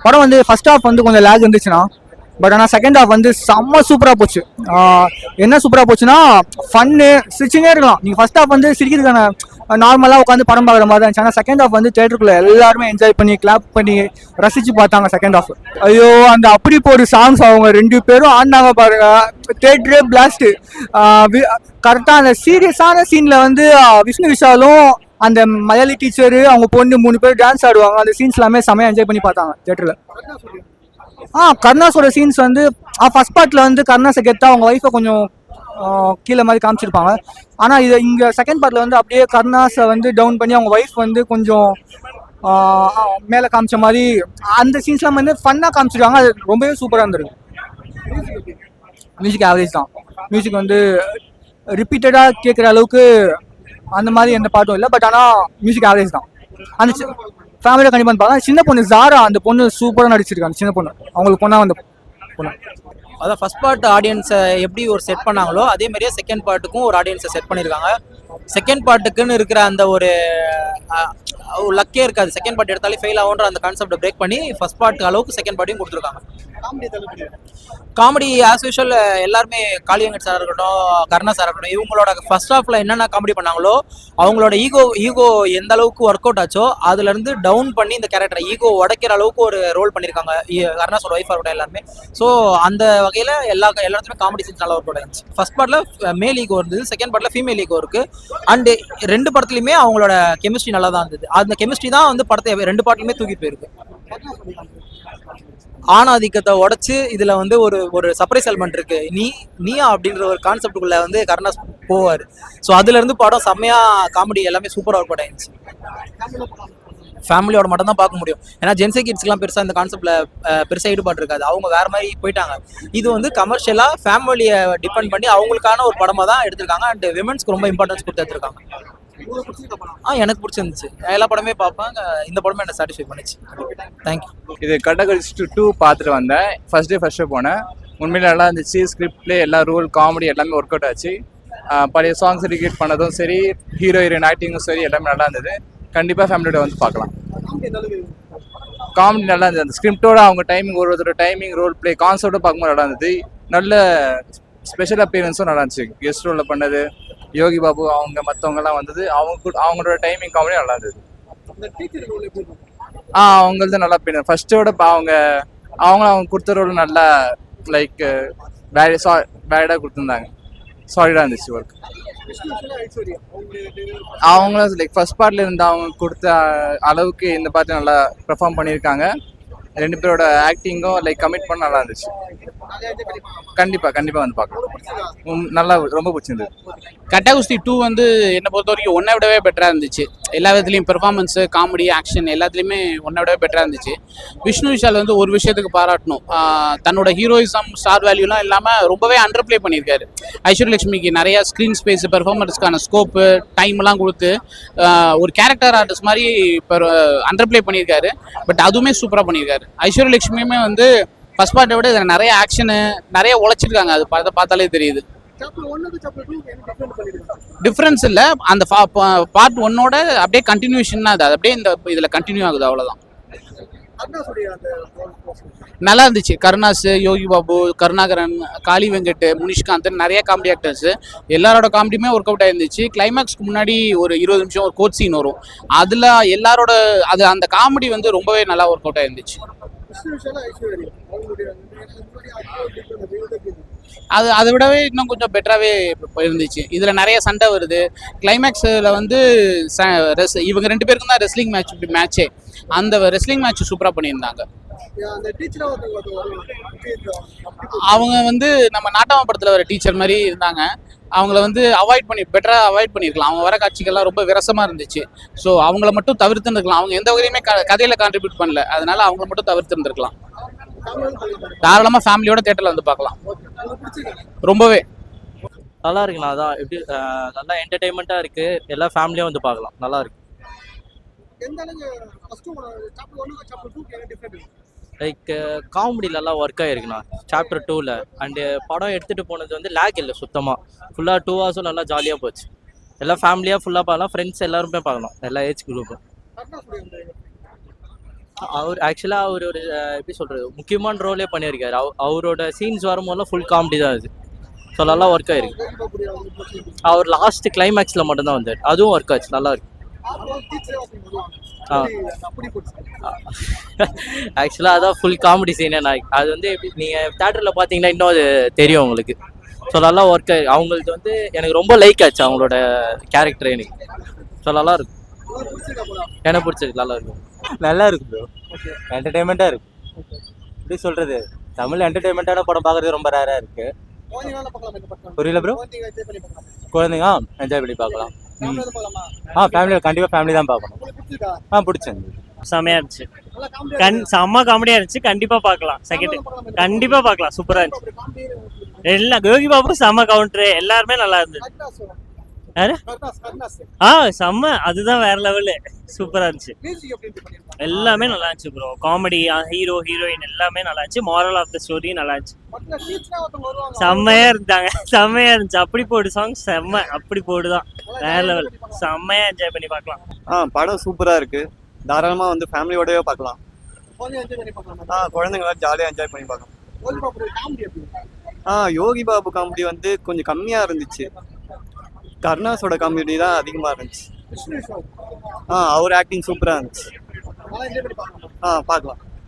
படம் வந்து first half வந்து கொஞ்சம் லேக் இருந்துச்சுன்னா, பட் ஆனால் செகண்ட் ஹாஃப் வந்து செம்ம சூப்பராக போச்சு. என்ன சூப்பராக போச்சுன்னா ஃபன்னு, சிரிச்சுனே இருக்கலாம். நீங்கள் ஃபர்ஸ்ட் ஹாஃப் வந்து சிரிக்கிறதுக்கான நார்மலாக உட்காந்து படம் பார்க்குற மாதிரி தான் இருந்துச்சு. ஆனால் செகண்ட் ஹாஃப் வந்து தேட்டருக்குள்ள எல்லாருமே என்ஜாய் பண்ணி கிளாப் பண்ணி ரசிச்சு பார்த்தாங்க செகண்ட் ஹாஃப். ஐயோ அந்த அப்படி ஒரு சாங்ஸ் அவங்க 2 பேரும் ஆடினாங்க பாருங்க, தேட்டரே பிளாஸ்ட். கரெக்டாக அந்த சீரியஸான சீனில் வந்து விஷ்ணு விஷாலும் அந்த மலையாளி டீச்சரு அவங்க பொண்ணு 3 பேர் டான்ஸ் ஆடுவாங்க. அந்த சீன்ஸ் எல்லாமே செமையாக என்ஜாய் பண்ணி பார்த்தாங்க தேட்டரில். கருணாஸோட சீன்ஸ் வந்து ஃபர்ஸ்ட் பார்ட்ல வந்து கருணாஸை கெத்தா அவங்க ஒய்ஃபை கொஞ்சம் கீழே மாதிரி காமிச்சிருப்பாங்க. ஆனால் இது இங்கே செகண்ட் பார்ட்ல வந்து அப்படியே கருணாஸை வந்து டவுன் பண்ணி அவங்க ஒய்ஃப் வந்து கொஞ்சம் மேலே காமிச்ச மாதிரி அந்த சீன்ஸ்லாம் வந்து ஃபன்னாக காமிச்சிருக்காங்க. அது ரொம்பவே சூப்பராக இருந்திருக்கு. மியூசிக் ஆவரேஜ் தான். மியூசிக் வந்து ரிப்பீட்டடாக கேட்குற அளவுக்கு அந்த மாதிரி எந்த பாட்டும் இல்லை. பட் ஆனால் மியூசிக் ஆவரேஜ் தான். அந்த ஃபேமிலியாக கண்டிப்பாக பார்க்கலாம். சின்ன பொண்ணு ஜாரா, அந்த பொண்ணு சூப்பராக நடிச்சிருக்காங்க. சின்ன பொண்ணு அவங்களுக்கு பொண்ணா வந்து பொண்ணு. அதான் ஃபர்ஸ்ட் பார்ட் ஆடியன்ஸை எப்படி ஒரு செட் பண்ணாங்களோ அதே மாதிரியே செகண்ட் பார்ட்டுக்கும் ஒரு ஆடியன்ஸை செட் பண்ணியிருக்காங்க. செகண்ட் பார்ட்டுக்குன்னு இருக்கிற அந்த ஒரு லக்கே இருக்காது. செகண்ட் பார்ட் எடுத்தாலே ஃபெயில் ஆகுன்ற அந்த கான்செப்டை பிரேக் பண்ணி ஃபர்ஸ்ட் பார்ட் அளவுக்கு செகண்ட் பார்ட்டையும் கொடுத்துருக்காங்க. காமெடி ஆஸ் யூஷுவல் எல்லாருமே காளியங்கட் சார் இருக்கட்டும், கருணா சார் இருக்கட்டும், இவங்களோட ஃபர்ஸ்ட் ஹாஃப்ல என்னென்ன காமெடி பண்ணாங்களோ அவங்களோட ஈகோ எந்த அளவுக்கு ஒர்க் அவுட் ஆச்சோ அதுல இருந்து டவுன் பண்ணி இந்த கேரக்டர் ஈகோ உடைக்கிற அளவுக்கு ஒரு ரோல் பண்ணியிருக்காங்க கருணாஸோட ஒய்ஃபா இருக்கட்டும் எல்லாருமே. ஸோ அந்த வகையில எல்லாத்துமே காமெடி சீன்ஸ் நல்லா ஒர்க் அவுட் ஆச்சு. ஃபர்ஸ்ட் பார்ட்ல மேல் ஈகோ இருந்தது, செகண்ட் பார்ட்ல ஃபீமேல் ஈகோ இருக்கு. அண்ட் 2 படத்துலையுமே அவங்களோட கெமிஸ்ட்ரி நல்லா தான் இருந்தது. அந்த கெமிஸ்ட்ரி தான் வந்து படத்தை 2 பார்ட்லையுமே தூக்கி போயிருக்கு. ஆணாதிக்கத்தை உடைச்சு இதுல வந்து ஒரு சர்ப்ரைஸ் எலிமெண்ட் இருக்கு. நீயா அப்படின்ற ஒரு கான்செப்டுக்குள்ள வந்து கருணாஸ் போவார். ஸோ அதுல இருந்து படம் செம்மையா காமெடி எல்லாமே சூப்பராக ஒர்க் அவுட் ஆயிடுச்சு. ஃபேமிலியோட மட்டும் தான் பார்க்க முடியும். ஏன்னா ஜென்சி கிட்ஸ்க்குலாம் பெருசாக இந்த கான்செப்ட்ல பெருசாக ஈடுபாடு இருக்காது. அவங்க வேற மாதிரி போயிட்டாங்க. இது வந்து கமர்ஷியலா ஃபேமிலியை டிபெண்ட் பண்ணி அவங்களுக்கான ஒரு படமா தான் எடுத்திருக்காங்க. அண்ட் விமென்ஸ்க்கு ரொம்ப இம்பார்ட்டன்ஸ் கொடுத்து எடுத்திருக்காங்க. எனக்கு பிடிச்சிருந்துச்சு. எல்லா படமே பார்ப்பேன். இந்த படமே என்ன சாட்டிஸ்ஃபை பண்ணிச்சு. தேங்க்யூ. இது கட்டகரிஸ்ட் 2 பார்த்துட்டு வந்தேன். ஃபர்ஸ்ட் டே போனேன். உண்மையில நல்லா இருந்துச்சு. ஸ்கிரிப்ட்ல எல்லா ரூல் காமெடி எல்லாமே ஒர்க் அவுட் ஆச்சு. பழைய சாங்ஸ் ரிக்ரியேட் பண்ணதும் சரி, ஹீரோயின் ஆக்டிங்கும் சரி, எல்லாமே நல்லா இருந்தது. கண்டிப்பாக ஃபேமிலியோட வந்து பார்க்கலாம். காமெடி நல்லா இருந்தது. அந்த ஸ்கிரிப்டோட அவங்க டைமிங், ஒருத்தரோட டைமிங், ரோல் பிளே கான்செப்டோட பார்க்கும்போது நல்லா இருந்தது. நல்ல ஸ்பெஷல் அப்பியரன்ஸும் நல்லா இருந்துச்சு. கெஸ்ட் ரோலில் பண்ணது யோகி பாபு அவங்க மற்றவங்கலாம் வந்தது. அவங்களோட டைமிங் காமெடி நல்லா இருந்தது. அவங்களது நல்லா போயிடும். ஃபர்ஸ்டோட அவங்க கொடுத்த ரோல் நல்லா லைக் பேடாக கொடுத்துருந்தாங்க. சாலிடாக இருந்துச்சு ஒர்க். அவங்களும் லைக் ஃபர்ஸ்ட் பார்ட்ல இருந்து அவங்க கொடுத்த அளவுக்கு இந்த பார்த்து நல்லா பெர்ஃபார்ம் பண்ணியிருக்காங்க. 2 பேரோட ஆக்டிங்கும் லைக் கமிட் பண்ண நல்லா இருந்துச்சு. கண்டிப்பாக வந்து பார்க்கலாம். நல்லா ரொம்ப பிடிச்சிருந்தது. கட்டகுஸ்தி 2 வந்து என்னை பொறுத்த வரைக்கும் ஒன்றை விடவே பெட்டராக இருந்துச்சு. எல்லா விதத்துலையும் பெர்ஃபார்மன்ஸு, காமெடி, ஆக்ஷன் எல்லாத்துலேயுமே ஒன்றை விடவே பெட்டராக இருந்துச்சு. விஷ்ணு விஷால் வந்து ஒரு விஷயத்துக்கு பாராட்டணும். தன்னோட ஹீரோயிசம், ஸ்டார் வேல்யூலாம் இல்லாமல் ரொம்பவே அண்டர் பிளே பண்ணியிருக்காரு. ஐஸ்வர்யலட்சுமிக்கு நிறையா ஸ்க்ரீன் ஸ்பேஸ், பெர்ஃபார்மன்ஸ்க்கான ஸ்கோப்பு, டைம்லாம் கொடுத்து ஒரு கேரக்டர் ஆர்டிஸ்ட் மாதிரி அண்டர் பிளே பண்ணியிருக்காரு. பட் அதுவுமே சூப்பராக பண்ணியிருக்காரு. ஐஸ்வர்யலட்சுமியுமே வந்து ஃபர்ஸ்ட் பார்ட்டை விட இதில் நிறைய ஆக்ஷனு நிறைய உழைச்சிருக்காங்க. அது பார்த்தாலே தெரியுது. டிஃப்ரென்ஸ் இல்லை, அந்த பார்ட் 1ஓட அப்படியே கண்டினியூஷன் தான். அது அப்படியே இந்த இதில் கண்டினியூ ஆகுது, அவ்வளோதான். நல்லா இருந்துச்சு. கருணாஸ், யோகி பாபு, கருணாகரன், காளி வெங்கட், முனிஷ்காந்த், நிறைய காமெடி ஆக்டர்ஸ் எல்லாரோட காமெடியுமே ஒர்க் அவுட் ஆயிருந்துச்சு. கிளைமேக்ஸ்க்கு முன்னாடி ஒரு 20 நிமிஷம் ஒரு கோட் சீன் வரும். அதில் எல்லாரோட அந்த காமெடி வந்து ரொம்பவே நல்லா ஒர்க் அவுட் ஆயிருந்துச்சு. அதை விடவே இன்னும் கொஞ்சம் பெட்டராகவே இருந்துச்சு. இதில் நிறைய சண்டை வருது. கிளைமேக்ஸில் வந்து இவங்க 2 பேருக்கும் தான் ரெஸ்லிங் மேட்சே. அந்த ரெஸ்லிங் மேட்ச் சூப்பராக பண்ணியிருந்தாங்க. அவங்க வந்து நம்ம நாட்டாம படத்தில் வர டீச்சர் மாதிரி இருந்தாங்க. அவங்கள வந்து பெட்டராக அவாய்ட் பண்ணியிருக்கலாம். அவங்க வர காட்சிகள்லாம் ரொம்ப விரசமாக இருந்துச்சு. ஸோ அவங்கள மட்டும் தவிர்த்துருந்துருக்கலாம். அவங்க எந்த வகையுமே கதையில் கான்ட்ரிபியூட் பண்ணல. அதனால அவங்கள மட்டும் தவிர்த்துருந்துருக்கலாம். தாராளமாக ஃபேமிலியோட தேட்டரில் வந்து பார்க்கலாம். ரொம்பவே நல்லா இருக்குண்ணா. அதான் எப்படி நல்லா என்டர்டெயின்மெண்ட்டாக இருக்குது. எல்லா ஃபேமிலியாக வந்து பார்க்கலாம். நல்லா இருக்கு. லைக் காமெடியிலலாம் ஒர்க் ஆகிருக்குண்ணா சாப்டர் 2ல். அண்டு படம் எடுத்துகிட்டு போனது வந்து லேக் இல்லை சுத்தமாக. ஃபுல்லாக 2 ஹவர்ஸும் நல்லா ஜாலியாக போச்சு. எல்லாம் ஃபேமிலியாக ஃபுல்லாக பார்க்கலாம். ஃப்ரெண்ட்ஸ் எல்லாருமே பார்க்கலாம். எல்லா ஏஜ் குரூப்பும். அவர் ஆக்சுவலாக அவர் ஒரு எப்படி சொல்கிறது முக்கியமான ரோலே பண்ணியிருக்காரு. அவரோட சீன்ஸ் வரும்போதெல்லாம் ஃபுல் காமெடி தான் அது. ஸோ நல்லா ஒர்க் ஆயிருக்கு. அவர் லாஸ்ட் கிளைமேக்ஸில் மட்டும்தான் வந்தார், அதுவும் ஒர்க் ஆச்சு, நல்லா இருக்கு. ஆக்சுவலாக அதான் ஃபுல் காமெடி சீனே. நான் அது வந்து எப்படி நீங்கள் தேட்டரில் பார்த்தீங்கன்னா இன்னும் அது தெரியும் உங்களுக்கு. ஸோ நல்லா ஒர்க் ஆகி அவங்களுக்கு வந்து எனக்கு ரொம்ப லைக் ஆச்சு அவங்களோட கேரக்டர் எனக்கு. ஸோ நல்லா இருக்கும், எனக்கு பிடிச்சிருக்கு, நல்லா இருக்கும். நல்லா இருக்கு ப்ரோ, என்டர்டைன்மெண்ட்டாக இருக்கு. எப்படி சொல்கிறது, தமிழ் என்டர்டைன்மெண்ட்டான படம் பார்க்குறது ரொம்ப ரேராக இருக்கு. புரியல ப்ரோ. குழந்தைங்க என்ஜாய் பண்ணி பார்க்கலாம். ஃபேமிலியில் கண்டிப்பாக ஃபேமிலி தான் பார்க்கணும். பிடிச்சிருந்து செமையா இருந்துச்சு. செம்ம காமெடியா இருந்துச்சு. கண்டிப்பா பார்க்கலாம். செகண்ட் கண்டிப்பா பார்க்கலாம். சூப்பரா இருந்துச்சு. எல்லா யோகி பாபு செம்ம கவுண்டரு, எல்லாருமே நல்லா இருந்துச்சு. செம்ம, அதுதான் வேற லெவலு. சூப்பரா இருந்துச்சு. எல்லாமே நல்லா இருந்துச்சு ப்ரோ. காமெடி, ஹீரோ ஹீரோயின் எல்லாமே நல்லா இருந்துச்சு. மாரல் ஆஃப் த ஸ்டோரி நல்லா இருந்துச்சு. செம்மையா இருந்தாங்க, செம்மையா இருந்துச்சு. அப்படி போடு சாங் செம்ம, அப்படி போடுதான் வேற லெவல். செம்மையா என்ஜாய் பண்ணி பார்க்கலாம். படம் சூப்பரா இருக்கு. தாராளமா வந்து ஃபேமிலியோடவே பார்க்கலாம். குழந்தைங்களா ஜாலியாக என்ஜாய் பண்ணி பார்க்கலாம். யோகி பாபு காமெடி வந்து கொஞ்சம் கம்மியா இருந்துச்சு. கருணாஸோட காமெடி தான் அதிகமா இருந்துச்சு. அவர் ஆக்டிங் சூப்பரா இருந்துச்சு. பார்க்கலாம்.